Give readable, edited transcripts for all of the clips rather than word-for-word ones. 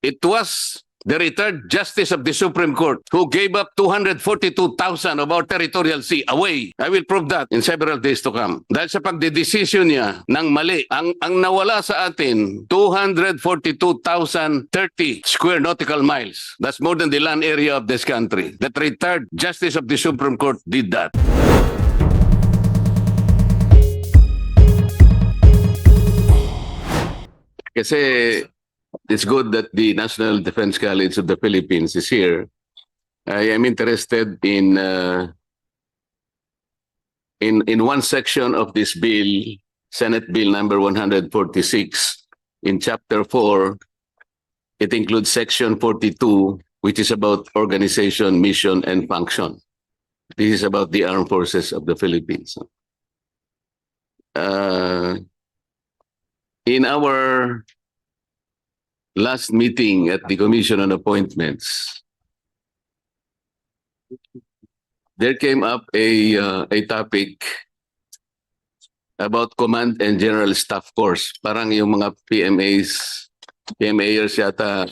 It was the retired Justice of the Supreme Court who gave up 242,000 of our territorial sea away. I will prove that in several days to come. Dahil sa pagdedesisyon niya ng mali, ang nawala sa atin, 242,030 square nautical miles. That's more than the land area of this country. That retired Justice of the Supreme Court did that. Kasi it's good that the National Defense College of the Philippines is here. I am interested in one section of this bill, Senate Bill number 146, in Chapter 4. It includes Section 42, which is about organization, mission, and function. This is about the armed forces of the Philippines. In our last meeting at the Commission on Appointments, there came up a topic about Command and General Staff Course. Parang yung mga PMAers yata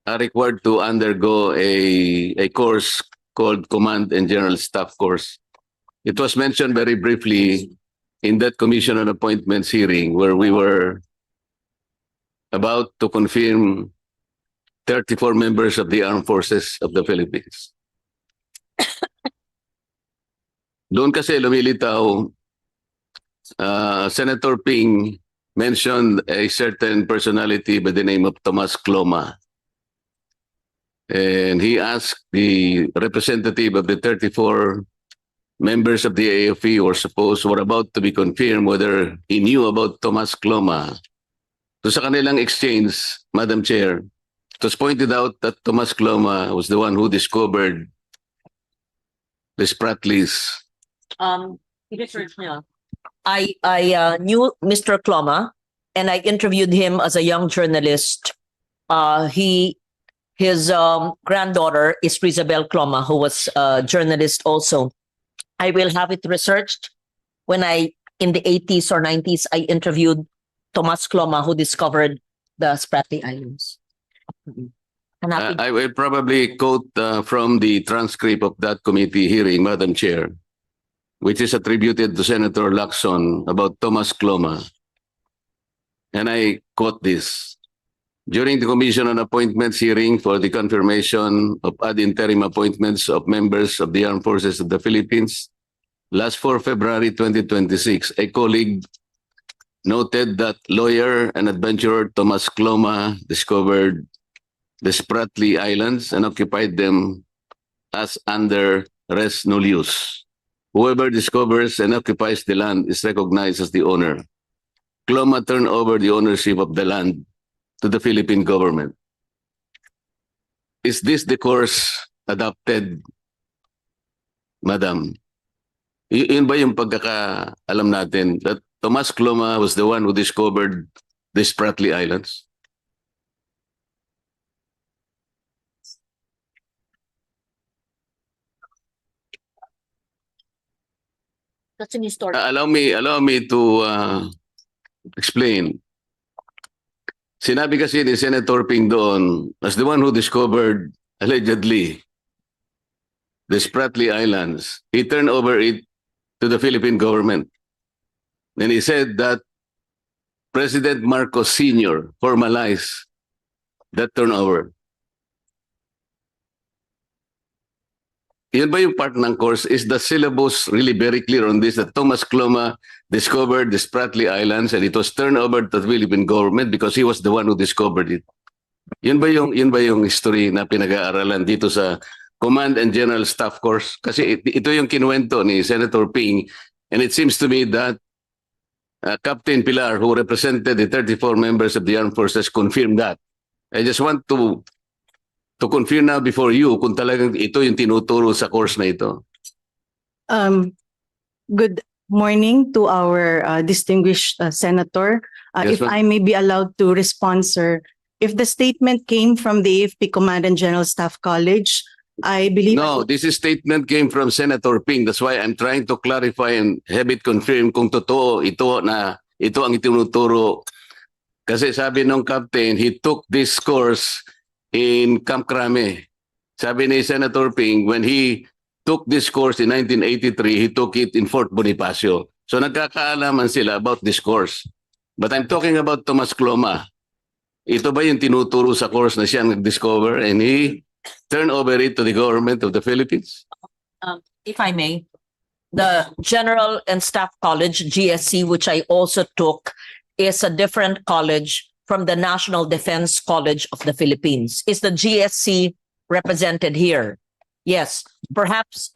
are required to undergo a course called Command and General Staff Course. It was mentioned very briefly in that Commission on Appointments hearing where we were about to confirm 34 members of the Armed Forces of the Philippines. Doon kasi lumilitaw, Senator Ping mentioned a certain personality by the name of Tomas Cloma. And he asked the representative of the 34 members of the AFP were about to be confirmed whether he knew about Tomas Cloma. So sa kanilang exchange, Madam Chair, it was pointed out that Tomas Cloma was the one who discovered the Spratlys. Research niya. I knew Mr. Cloma and I interviewed him as a young journalist. His granddaughter is Rizabel Cloma, who was a journalist also. I will have it researched. When in the 80s or 90s, I interviewed Tomas Cloma, who discovered the Spratly Islands. I will probably quote from the transcript of that committee hearing, Madam Chair, which is attributed to Senator Lacson about Tomas Cloma. And I quote this. During the Commission on Appointments hearing for the confirmation of ad interim appointments of members of the Armed Forces of the Philippines, last 4 February 2026, a colleague noted that lawyer and adventurer Tomas Cloma discovered the Spratly Islands and occupied them as under res nullius. Whoever discovers and occupies the land is recognized as the owner. Cloma turned over the ownership of the land to the Philippine government. Is this the course adopted, Madam? Yun ba yung pagkakaalam natin that Tomas Cloma was the one who discovered the Spratly Islands? That's an story. Allow me to explain. Sinabi kasi ni Senator Ping doon, as the one who discovered, allegedly, the Spratly Islands, he turned over it to the Philippine government. And he said that President Marcos Sr. formalized that turnover. Yun ba yung part ng course? Is the syllabus really very clear on this, that Tomas Cloma discovered the Spratly Islands and it was turned over to the Philippine government because he was the one who discovered it? Yun ba yung history na pinag-aaralan dito sa Command and General Staff Course? Kasi ito yung kinuwento ni Senator Ping, and it seems to me that Captain Pilar, who represented the 34 members of the Armed Forces, confirmed that. I just want to confirm now before you kung talagang ito yung tinuturo sa course na ito. Good morning to our distinguished senator. Yes, If ma'am. I may be allowed to respond, sir. If the statement came from the AFP Command and General Staff College, I believe... No, this statement came from Senator Ping. That's why I'm trying to clarify and have it confirmed kung totoo ito ang itinuturo Kasi sabi nung captain, he took this course in Camp Crame. Sabi ni Senator Ping, when he took this course in 1983, he took it in Fort Bonifacio. So nagkakaalaman sila about this course. But I'm talking about Tomas Cloma. Ito ba yung tinuturo sa course na siya nag-discover and he turned over it to the government of the Philippines? If I may, the General and Staff College, GSC, which I also took, is a different college from the National Defense College of the Philippines. Is the GSC represented here? Yes, perhaps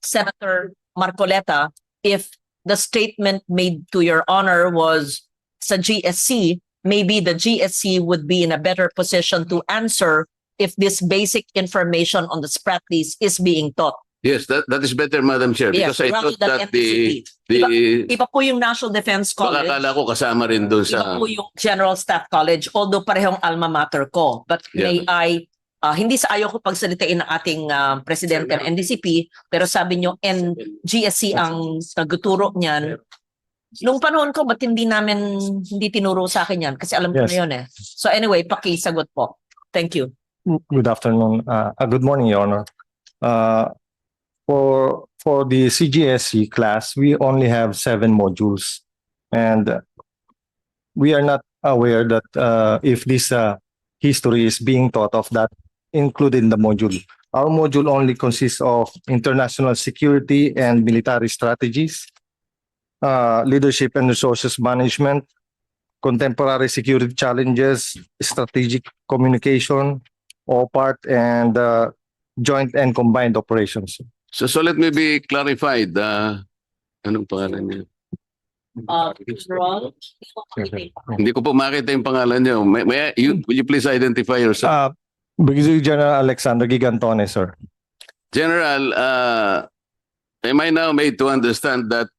Senator Marcoleta, if the statement made to your honor was sa GSC, maybe the GSC would be in a better position to answer if this basic information on the Spratlys is being taught. Yes, that is better, Madam Chair, Yes, because I rather thought than that the Iba po yung National Defense College. akala ko kasama rin doon Iba sa po yung General Staff College, although parehong alma mater ko. But may I, hindi sa ayaw ko pagsalitain ng ating presidente ng NDCP, pero sabi nyo, GSC ang nagtuturo niyan. Nung panahon ko, ba't hindi tinuro sa akin yan? Kasi alam ko Yes. na yun eh. So anyway, pakisagot po. Thank you. Good afternoon. Good morning, Your Honor. For the CGSC class, we only have 7 modules, and we are not aware that if this history is being taught of that included in the module. Our module only consists of international security and military strategies, leadership and resources management, contemporary security challenges, strategic communication, OPART, and joint and combined operations. So let me be clarified. Anong pangalan niya? Hindi ko po makita yung pangalan niyo. Will you please identify yourself? Brigadier General Alexander Gigantone, sir. General, am I now made to understand that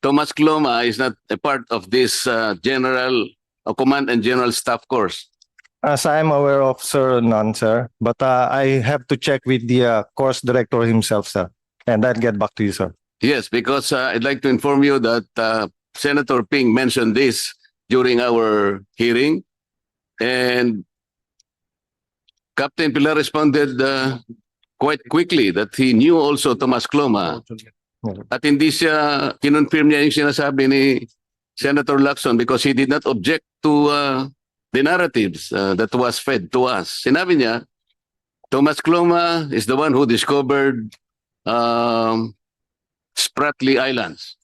Tomas Cloma is not a part of this Command and General Staff course? As I am aware of, sir, none, sir. But I have to check with the course director himself, sir. And I'll get back to you, sir. Yes, because I'd like to inform you that Senator Ping mentioned this during our hearing, and Captain Pilar responded quite quickly that he knew also Tomas Cloma at hindi siya kinonfirm niya yung sinasabi ni Senator Lacson because he did not object to the narratives that was fed to us. Sinabi niya, Tomas Cloma is the one who discovered Spratly Islands.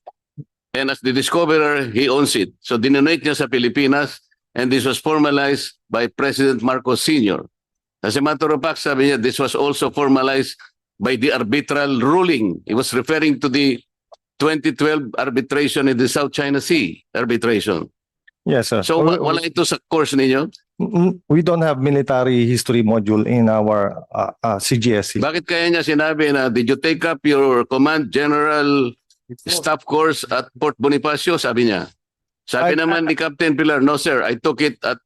And as the discoverer, he owns it. So dinonate niya sa Pilipinas, and this was formalized by President Marcos Sr. As a matter of fact, sabi niya, this was also formalized by the arbitral ruling. He was referring to the 2012 arbitration in the South China Sea arbitration. Yes, sir. So wala ito sa course ninyo? We don't have military history module in our CGSC. Bakit kaya niya sinabi na, did you take up your Command General Staff course at Port Bonifacio? Sabi niya. Sabi naman ni Captain Pilar, no sir, I took it at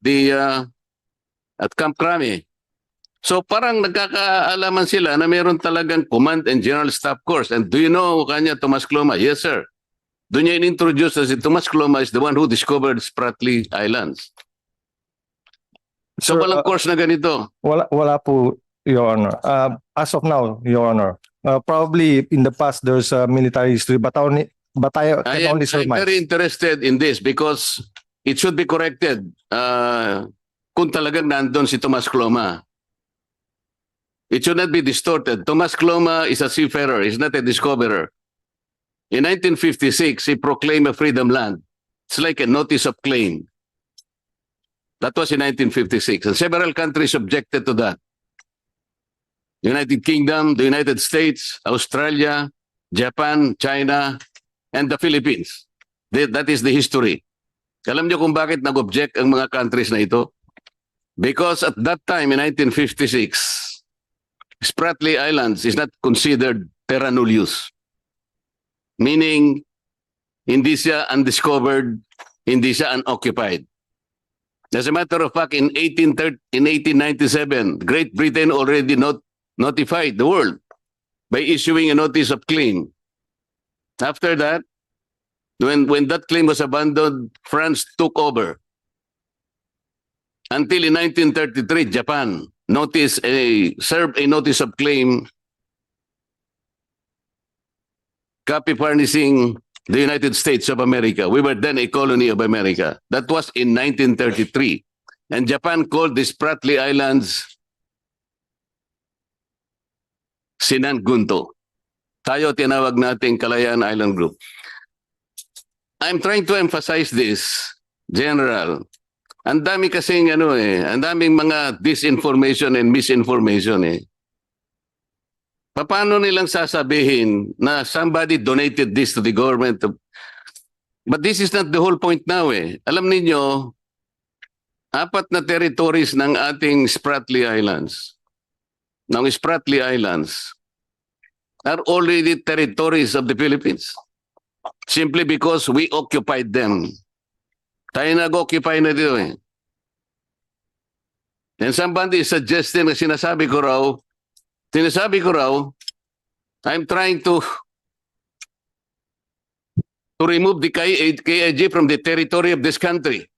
at Camp Crame. So parang nagkakaalaman sila na meron talagang Command and General Staff course. And do you know kanya Tomas Cloma? Yes sir. Doon niya in-introduce na si Tomas Cloma is the one who discovered Spratly Islands. So Sir, walang course na ganito. Wala po, Your Honor. As of now, Your Honor, probably in the past there's a military history, but I can only I'm surmise. very interested in this because it should be corrected kung talagang nandun si Tomas Cloma. It should not be distorted. Tomas Cloma is a seafarer, he's not a discoverer. In 1956, he proclaimed a freedom land. It's like a notice of claim. That was in 1956, and several countries objected to that. United Kingdom, the United States, Australia, Japan, China, and the Philippines. That is the history. Alam niyo kung bakit nag-object ang mga countries na ito? Because at that time, in 1956, Spratly Islands is not considered terra nullius. Meaning, hindi siya undiscovered, hindi siya unoccupied. As a matter of fact, in 1897, Great Britain already notified the world by issuing a notice of claim. After that, when that claim was abandoned, France took over. until in 1933, Japan served a notice of claim copy furnishing the United States of America. We were then a colony of America. That was in 1933. And Japan called the Spratly Islands Sinangunto. Tayo tinawag nating Kalayaan Island Group. I'm trying to emphasize this, General. Ang dami kasing ang daming mga disinformation and misinformation eh. Paano nilang sasabihin na somebody donated this to the government? But this is not the whole point now eh. Alam ninyo, 4 na territories ng ating Spratly Islands, are already territories of the Philippines. Simply because we occupied them. Tayo nag-occupy na dito eh. And somebody is suggesting na sinasabi ko raw, I'm trying to remove the KIG from the territory of this country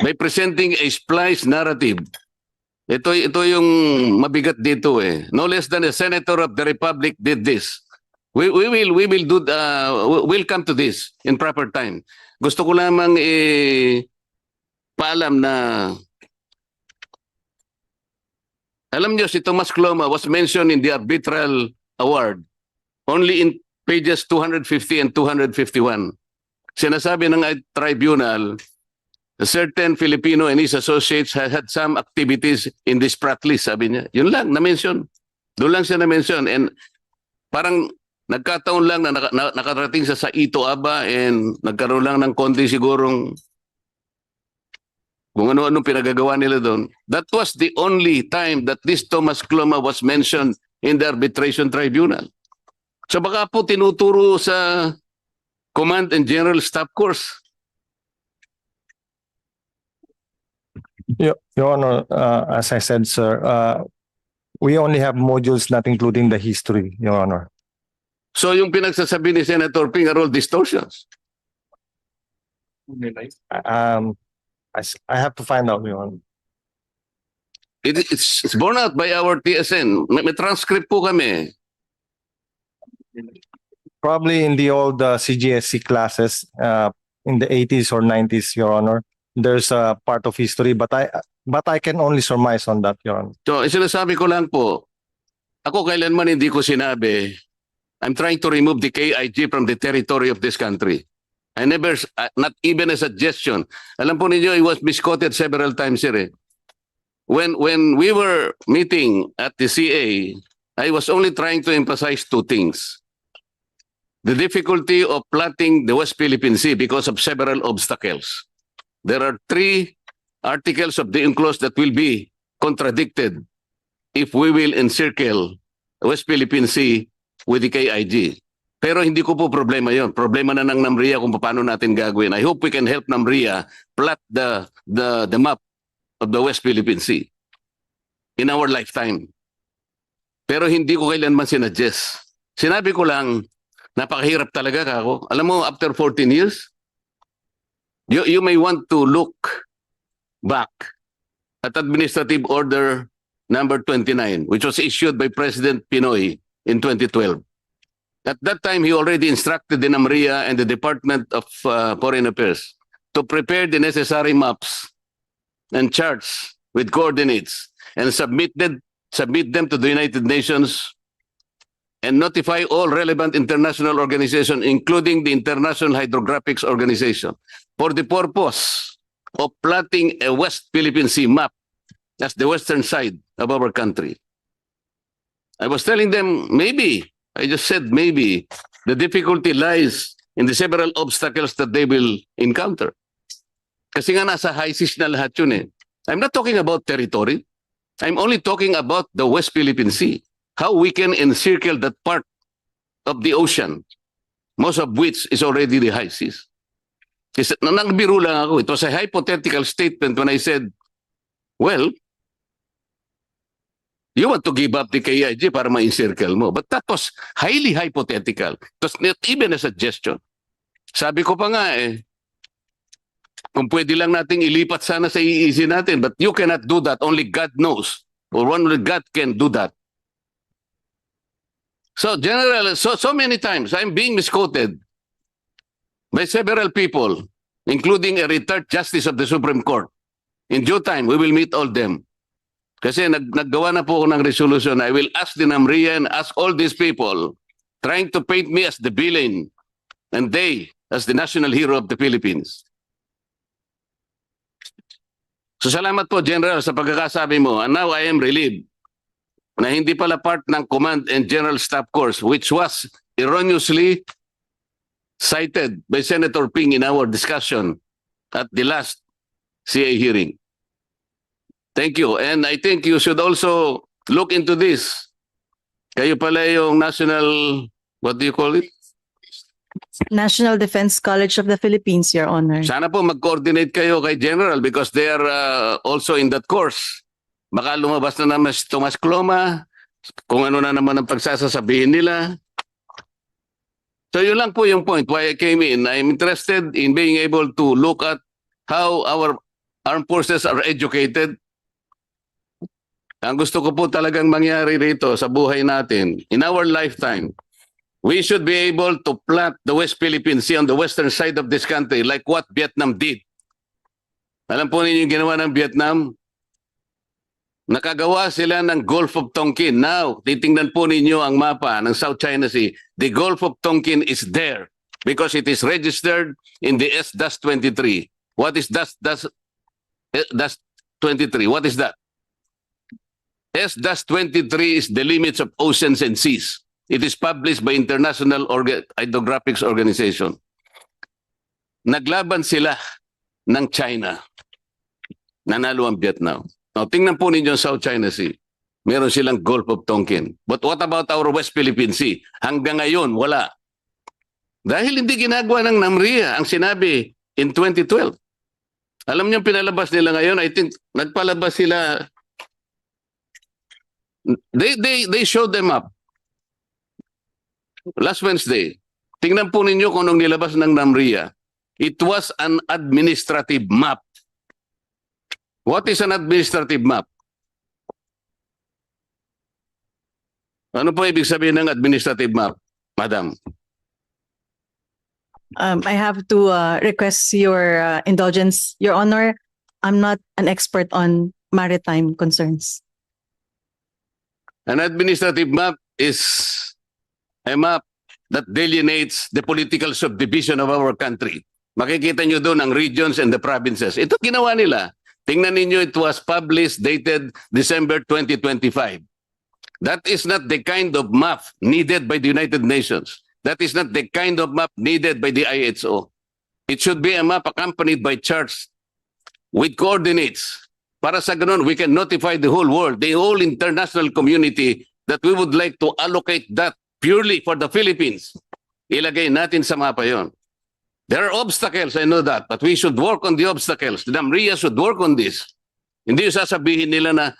by presenting a spliced narrative. Ito yung mabigat dito eh. No less than a senator of the republic did this. We'll come to this in proper time. Gusto ko lamang paalam na alam niyo si Tomas Cloma was mentioned in the arbitral award only in pages 250 and 251. Sinasabi ng tribunal, a certain Filipino and his associates had some activities in this Spratly, sabi niya. Yun lang, na-mention. Doon lang siya na-mention. And parang nagkataon lang na nakarating sa Ito Aba and nagkaroon lang ng konti sigurong kung ano-ano pinagagawa nila doon. That was the only time that this Tomas Cloma was mentioned in the arbitration tribunal. So baka po tinuturo sa Command and General Staff Course. Your Honor, as I said, sir, we only have modules not including the history, Your Honor. So yung pinagsasabi ni Senator Ping are all distortions. I have to find out, Your Honor. It's borne out by our TSN. May transcript po kami. Probably in the old CGSC classes in the 80s or 90s, Your Honor, there's a part of history, but I can only surmise on that, Your Honor. So, sinasabi ko lang po, ako kailanman hindi ko sinabi, I'm trying to remove the KIG from the territory of this country. I never, not even a suggestion. Alam po ninyo, it was misquoted several times here. When we were meeting at the CA, I was only trying to emphasize 2 things. The difficulty of plotting the West Philippine Sea because of several obstacles. There are 3 articles of the UNCLOS that will be contradicted if we will encircle West Philippine Sea with the KIG. Pero hindi ko po problema yon. Problema na ng NAMRIA kung paano natin gagawin. I hope we can help NAMRIA plot the map of the West Philippine Sea in our lifetime. Pero hindi ko kailanman sinuggest. Sinabi ko lang, napakahirap talaga kako. Alam mo, after 14 years, you may want to look back at Administrative Order number 29, which was issued by President Pinoy in 2012. At that time, he already instructed the NAMRIA and the Department of Foreign Affairs to prepare the necessary maps and charts with coordinates and submit them to the United Nations and notify all relevant international organizations, including the International Hydrographics Organization, for the purpose of plotting a West Philippine Sea map as the western side of our country. I was telling them, maybe, I just said maybe, the difficulty lies in the several obstacles that they will encounter. Kasi nga nasa high seas na lahat yun eh. I'm not talking about territory. I'm only talking about the West Philippine Sea. How we can encircle that part of the ocean, most of which is already the high seas. Kasi nagbiro lang ako. It was a hypothetical statement when I said, well, you want to give up the KIG para ma-encircle mo. But that was highly hypothetical. It was not even a suggestion. Sabi ko pa nga Kung pwede lang nating ilipat sana sa EEC natin, but you cannot do that. Only God knows. Or only God can do that. So, General, so many times I'm being misquoted by several people, including a retired justice of the Supreme Court. In due time, we will meet all them. Kasi naggawa na po ako ng resolution. I will ask the NAMRIA and ask all these people trying to paint me as the villain and they as the national hero of the Philippines. So salamat po, General, sa pagkakasabi mo. And now I am relieved na hindi pala part ng Command and General Staff Course, which was erroneously cited by Senator Ping in our discussion at the last CA hearing. Thank you. And I think you should also look into this. Kayo pala yung national, what do you call it? National Defense College of the Philippines, Your Honor. Sana po mag-coordinate kayo kay General because they are also in that course. Baka lumabas na naman si Tomas Cloma, kung ano na naman ang pagsasasabihin nila. So yun lang po yung point why I came in. I'm interested in being able to look at how our armed forces are educated. Ang gusto ko po talagang mangyari rito sa buhay natin, in our lifetime, we should be able to plant the West Philippine Sea on the western side of this country like what Vietnam did. Alam po ninyo yung ginawa ng Vietnam? Nakagawa sila ng Gulf of Tonkin. Now, titingnan po ninyo ang mapa ng South China Sea. The Gulf of Tonkin is there because it is registered in the S-23. What is S-23? What is that? S-23 is the limits of oceans and seas. It is published by International Hydrographics Organization. Naglaban sila ng China. Nanalo ang Vietnam. Now, tingnan po ninyo ang South China Sea. Meron silang Gulf of Tonkin. But what about our West Philippine Sea? Hanggang ngayon, wala. Dahil hindi ginagawa ng NAMRIA ang sinabi in 2012. Alam niyo pinalabas nila ngayon, I think nagpalabas sila. They showed them up. Last Wednesday. Tingnan po ninyo kung anong nilabas ng NAMRIA. It was an administrative map. What is an administrative map? Ano po ibig sabihin ng administrative map, Madam? I have to request your indulgence, Your Honor. I'm not an expert on maritime concerns. An administrative map is a map that delineates the political subdivision of our country. Makikita nyo doon ang regions and the provinces. Ito ginawa nila. Tingnan ninyo, it was published, dated December 2025. That is not the kind of map needed by the United Nations. That is not the kind of map needed by the IHO. It should be a map accompanied by charts with coordinates. Para sa ganun, we can notify the whole world, the whole international community that we would like to allocate that purely for the Philippines. Ilagay natin sa mapa yon. There are obstacles, I know that, but we should work on the obstacles. The NAMRIA should work on this. Hindi yung sasabihin nila na,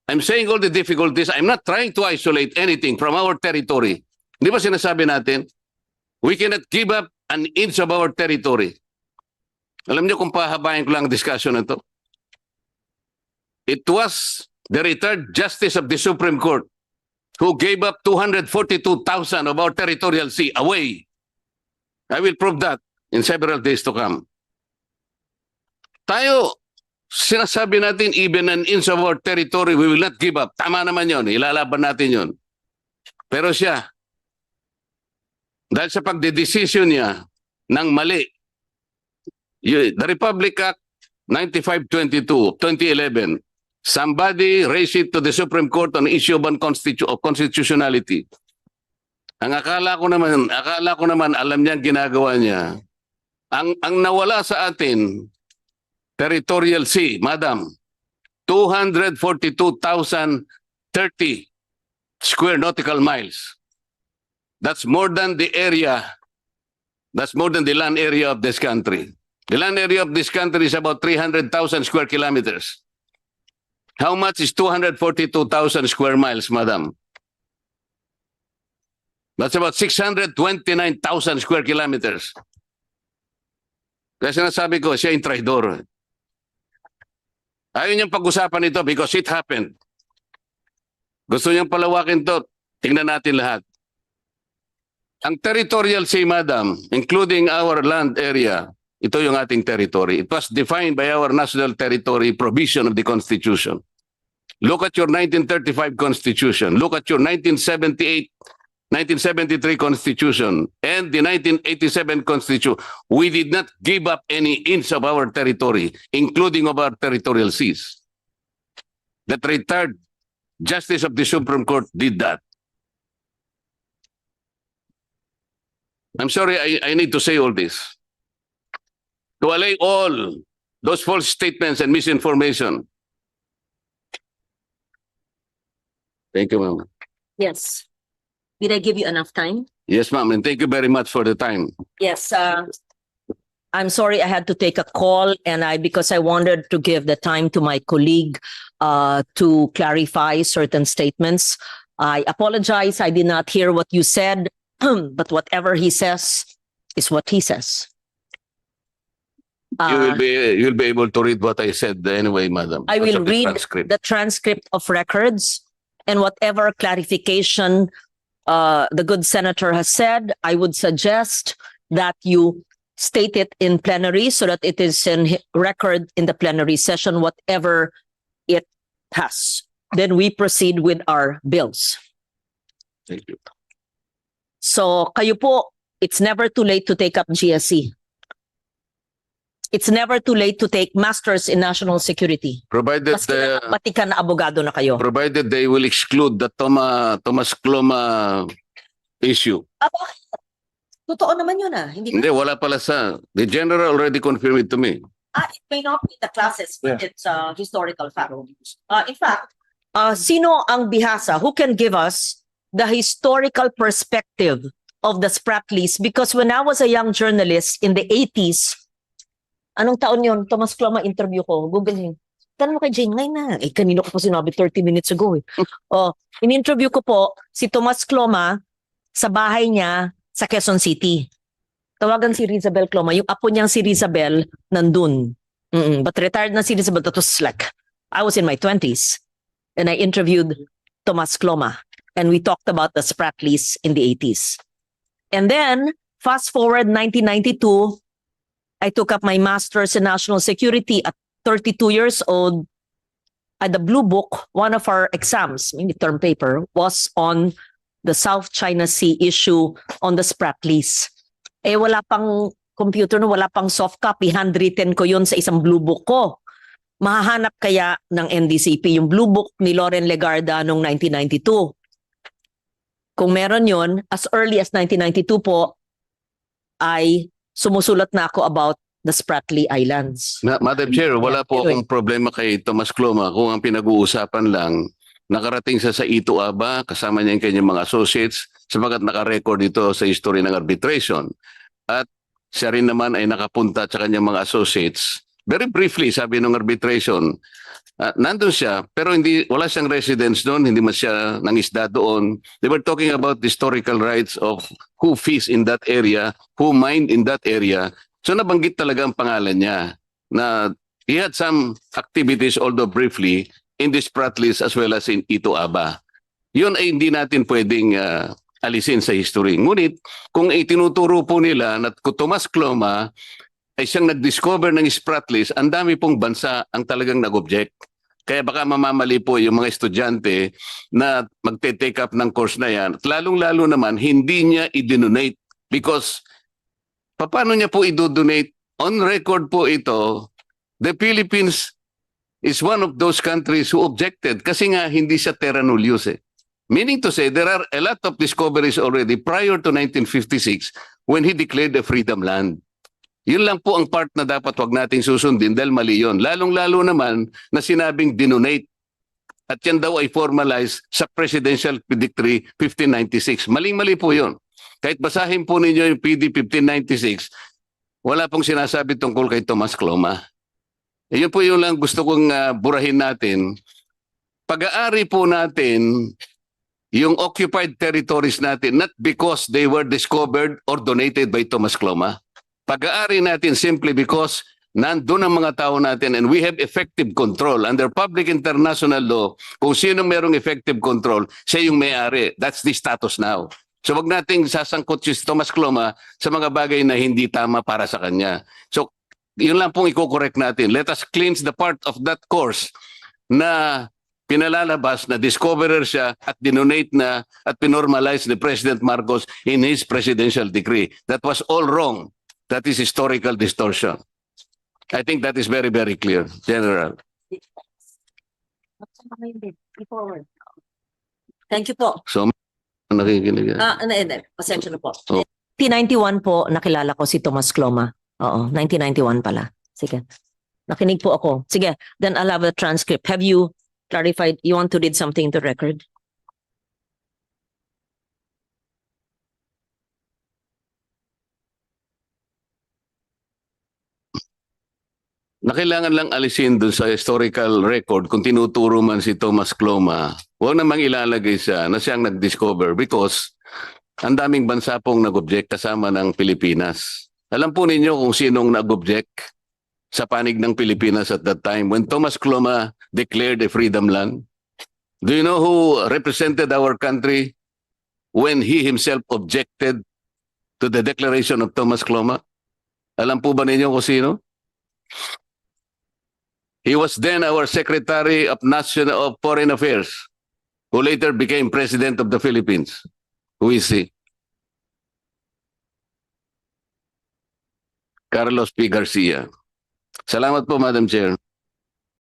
I'm saying all the difficulties, I'm not trying to isolate anything from our territory. Di ba sinasabi natin, we cannot give up an inch of our territory. Alam niyo kung pahabain ko lang ang discussion na to? It was the retired justice of the Supreme Court who gave up 242,000 of our territorial sea away. I will prove that in several days to come. Tayo, sinasabi natin, even an inch of our territory, we will not give up. Tama naman yon, ilalaban natin yon. Pero siya, dahil sa pagdedesisyon niya ng mali, the Republic Act 9522, 2011, somebody raised it to the Supreme Court on issue of constitutionality. Ang akala ko naman alam niya ang ginagawa niya. Ang nawala sa atin, territorial sea, Madam, 242,030 square nautical miles. That's more than the area, that's more than the land area of this country. The land area of this country is about 300,000 square kilometers. How much is 242,000 square miles, Madam? That's about 629,000 square kilometers. Kaya sinasabi ko, siya yung traidor. Ayaw niyang pag-usapan ito because it happened. Gusto niyang palawakin to. Tingnan natin lahat. Ang territorial sea, madam, including our land area, ito yung ating territory. It was defined by our national territory provision of the Constitution. Look at your 1935 Constitution. Look at your 1973 Constitution and the 1987 Constitution. We did not give up any inch of our territory, including of our territorial seas. The retired Justice of the Supreme Court did that. I'm sorry, I need to say all this. To allay all those false statements and misinformation. Thank you, ma'am. Yes. Did I give you enough time? Yes, ma'am, and thank you very much for the time. Yes, I'm sorry I had to take a call and because I wanted to give the time to my colleague to clarify certain statements. I apologize. I did not hear what you said, but whatever he says is what he says. You'll be able to read what I said anyway, madam. I Because will of the read transcript. the transcript of records and whatever clarification the good senator has said, I would suggest that you state it in plenary so that it is in record in the plenary session, whatever it has. Then we proceed with our bills. Thank you. So kayo po, it's never too late to take up GSC. It's never too late to take Masters in National Security. Provided Maski na batikan na abogado na kayo. provided they will exclude the Thomas Cloma issue. Totoo naman yun Hindi Hindi, wala pala sa. The general already confirmed it to me. It may not be the classes, but Yeah. it's historical fact. In fact, sino ang bihasa? Who can give us the historical perspective of the Spratlys? Because when I was a young journalist in the 80s, anong taon yun? Thomas Cloma interview ko. Googlein. Tanong mo kay Jane, ngayon na. Kanino ko pa sinabi 30 minutes ago in-interview ko po si Thomas Cloma sa bahay niya sa Quezon City. Tawagan si Rizabel Cloma. Yung apo niyang si Rizabel nandun. But retired na si Rizabel. That was like, I was in my 20s. And I interviewed Thomas Cloma. And we talked about the Spratlys in the 80s. And then, fast forward 1992, I took up my master's in national security at 32 years old. At the Blue Book, one of our exams, term paper, was on the South China Sea issue on the Spratlys. Wala pang computer, wala pang soft copy. Handwritten ko yun sa isang Blue Book ko. Mahahanap kaya ng NDCP yung Blue Book ni Loren Legarda noong 1992. Kung meron yun, as early as 1992 po, ay sumusulat na ako about the Spratly Islands. Madam Chair, wala po akong problema kay Thomas Cloma kung ang pinag-uusapan lang, nakarating siya sa Ito Aba, kasama niya yung kanyang mga associates, sapagat nakarecord ito sa history ng arbitration. At siya rin naman ay nakapunta sa kanyang mga associates. Very briefly, sabi ng arbitration, nandun siya, pero wala siyang residence doon, hindi man siya nangisda doon. They were talking about the historical rights of who fish in that area, who mine in that area. So nabanggit talaga ang pangalan niya na he had some activities, although briefly, in the Spratlys as well as in Ito Aba. Yun ay hindi natin pwedeng alisin sa history. Ngunit kung itinuturo po nila na Thomas Cloma ay siyang nag-discover ng Spratlys, ang dami pong bansa ang talagang nag-object. Kaya baka mamamali po yung mga estudyante na magte-take up ng course na yan. At lalong-lalo naman, hindi niya i-donate because paano niya po i-donate? On record po ito, the Philippines is one of those countries who objected kasi nga hindi siya terra nullius Meaning to say, there are a lot of discoveries already prior to 1956 when he declared a freedom land. Yun lang po ang part na dapat wag nating susundin dahil mali yun. Lalong-lalo naman na sinabing dinonate. At yan daw ay formalized sa Presidential Decree 1596. Maling-mali po yun. Kahit basahin po ninyo yung PD 1596, wala pong sinasabi tungkol kay Thomas Cloma. Yun po yung lang gusto kong burahin natin. Pag-aari po natin yung occupied territories natin, not because they were discovered or donated by Thomas Cloma. Pag-aari natin simply because nandun ang mga tao natin and we have effective control. Under public international law, kung sino merong effective control, siya yung may-ari. That's the status now. So wag nating sasangkot si Tomas Cloma sa mga bagay na hindi tama para sa kanya. So yun lang pong i-correct natin. Let us cleanse the part of that course na pinalalabas na discoverer siya at dinonate na at pinormalize ni President Marcos in his presidential decree. That was all wrong. That is historical distortion. I think that is very, very clear, General. Thank you po. So, nakikinig. Pasensya na po. Oh. 1991 po, nakilala ko si Tomas Cloma. Oo, 1991 pala. Sige. Nakinig po ako. Sige, then I'll have a transcript. Have you clarified, you want to read something to record? Na kailangan lang alisin dun sa historical record kung tinuturo man si Tomas Cloma, huwag namang ilalagay siya na siyang nag-discover because ang daming bansa pong nag-object kasama ng Pilipinas. Alam po ninyo kung sinong nag-object sa panig ng Pilipinas at that time when Tomas Cloma declared a freedom land? Do you know who represented our country when he himself objected to the declaration of Tomas Cloma? Alam po ba ninyo kung sino? He was then our Secretary of Foreign Affairs, who later became President of the Philippines. Who is he? Carlos P. Garcia. Salamat po, Madam Chair.